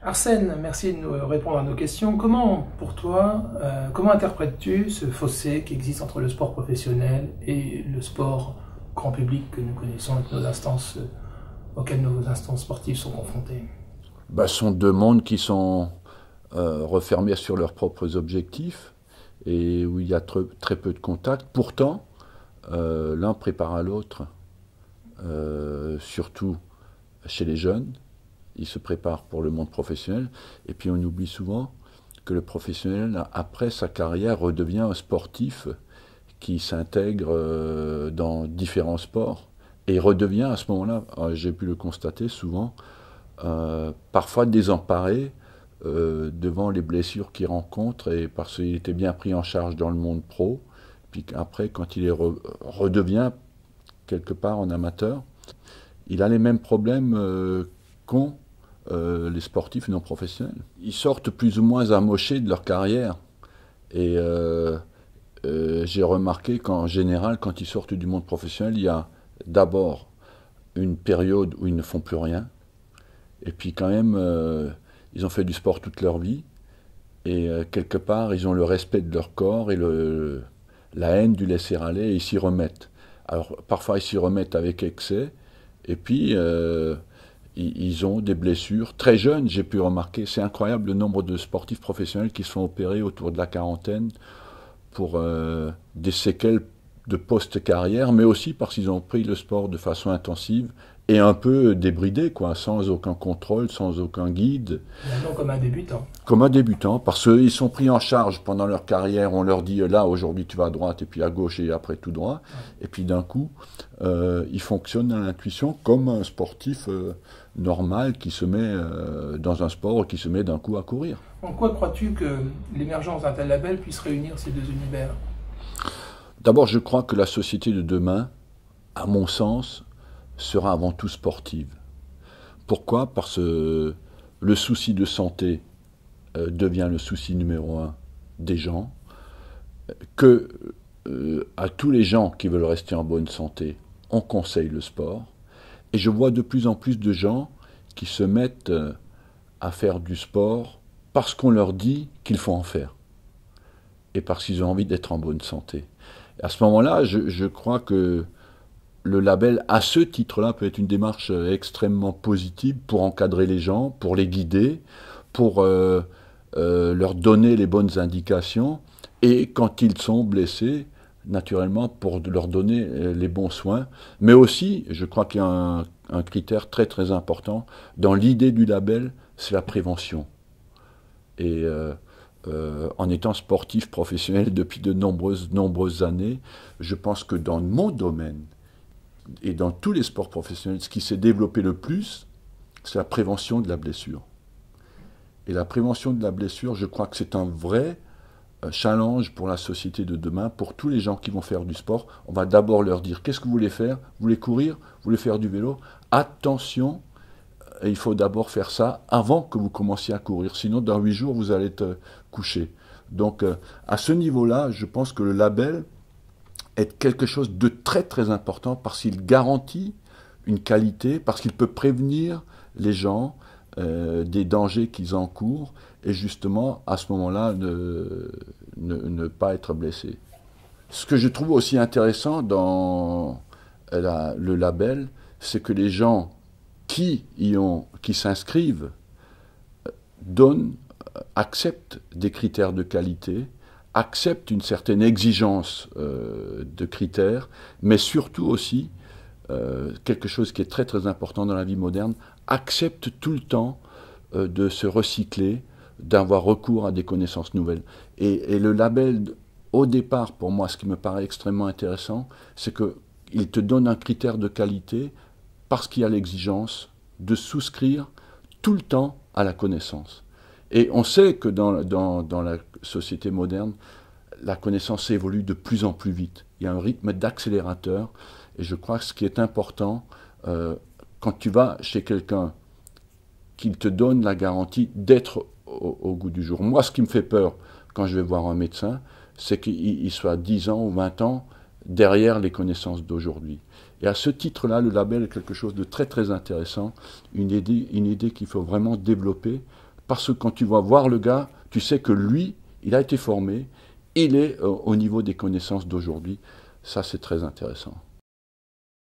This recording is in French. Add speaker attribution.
Speaker 1: Arsène, merci de nous répondre à nos questions. Comment, pour toi, comment interprètes-tu ce fossé qui existe entre le sport professionnel et le sport grand public que nous connaissons et que nos instances, auxquelles nos instances sportives sont confrontées?
Speaker 2: Bah, ce sont deux mondes qui sont refermés sur leurs propres objectifs et où il y a très peu de contact. Pourtant, l'un prépare à l'autre, surtout chez les jeunes. Ils se préparent pour le monde professionnel. Et puis on oublie souvent que le professionnel, après sa carrière, redevient un sportif qui s'intègre dans différents sports et redevient à ce moment-là, j'ai pu le constater souvent, parfois désemparé devant les blessures qu'il rencontre et parce qu'il était bien pris en charge dans le monde pro. Puis après, quand il redevient quelque part en amateur, il a les mêmes problèmes qu'ont les sportifs non professionnels. Ils sortent plus ou moins amochés de leur carrière. Et j'ai remarqué qu'en général, quand ils sortent du monde professionnel, il y a d'abord une période où ils ne font plus rien. Et puis quand même, ils ont fait du sport toute leur vie. Et quelque part, ils ont le respect de leur corps et la haine du laisser-aller et ils s'y remettent. Alors parfois, ils s'y remettent avec excès. Et puis, ils ont des blessures. Très jeunes, j'ai pu remarquer, c'est incroyable le nombre de sportifs professionnels qui se font opérer autour de la quarantaine pour des séquelles de post-carrière, mais aussi parce qu'ils ont pris le sport de façon intensive et un peu débridé, quoi, sans aucun contrôle, sans aucun guide.
Speaker 1: Finalement, comme un débutant.
Speaker 2: Comme un débutant, parce qu'ils sont pris en charge pendant leur carrière, on leur dit là aujourd'hui tu vas à droite et puis à gauche et après tout droit, et puis d'un coup ils fonctionnent à l'intuition comme un sportif normal qui se met dans un sport, qui se met d'un coup à courir.
Speaker 1: En quoi crois-tu que l'émergence d'un tel label puisse réunir ces deux univers?
Speaker 2: D'abord, je crois que la société de demain, à mon sens, sera avant tout sportive. Pourquoi? Parce que le souci de santé devient le souci numéro un des gens, que à tous les gens qui veulent rester en bonne santé, on conseille le sport, et je vois de plus en plus de gens qui se mettent à faire du sport parce qu'on leur dit qu'il faut en faire, et parce qu'ils ont envie d'être en bonne santé. Et à ce moment-là, je crois que le label, à ce titre-là, peut être une démarche extrêmement positive pour encadrer les gens, pour les guider, pour leur donner les bonnes indications, et quand ils sont blessés, naturellement, pour leur donner les bons soins. Mais aussi, je crois qu'il y a un critère très très important dans l'idée du label, c'est la prévention. Et en étant sportif professionnel depuis de nombreuses années, je pense que dans mon domaine, et dans tous les sports professionnels, ce qui s'est développé le plus, c'est la prévention de la blessure. Et la prévention de la blessure, je crois que c'est un vrai challenge pour la société de demain, pour tous les gens qui vont faire du sport. On va d'abord leur dire, qu'est-ce que vous voulez faire? Vous voulez courir? Vous voulez faire du vélo? Attention, il faut d'abord faire ça avant que vous commenciez à courir. Sinon, dans 8 jours, vous allez être couché. Donc, à ce niveau-là, je pense que le label est quelque chose de très très important parce qu'il garantit une qualité, parce qu'il peut prévenir les gens des dangers qu'ils encourent et justement à ce moment-là ne pas être blessés. Ce que je trouve aussi intéressant dans le label, c'est que les gens qui s'inscrivent acceptent des critères de qualité, acceptent une certaine exigence de critères, mais surtout aussi, quelque chose qui est très très important dans la vie moderne, acceptent tout le temps de se recycler, d'avoir recours à des connaissances nouvelles. Et le label, au départ, pour moi, ce qui me paraît extrêmement intéressant, c'est qu'il te donne un critère de qualité parce qu'il y a l'exigence de souscrire tout le temps à la connaissance. Et on sait que dans la société moderne, la connaissance évolue de plus en plus vite. Il y a un rythme d'accélérateur. Et je crois que ce qui est important, quand tu vas chez quelqu'un qui te donne la garantie d'être au goût du jour. Moi, ce qui me fait peur quand je vais voir un médecin, c'est qu'il soit 10 ans ou 20 ans derrière les connaissances d'aujourd'hui. Et à ce titre-là, le label est quelque chose de très très intéressant, une idée qu'il faut vraiment développer, Parce que quand tu vas voir le gars, tu sais que lui, il a été formé, il est au niveau des connaissances d'aujourd'hui. Ça, c'est très intéressant.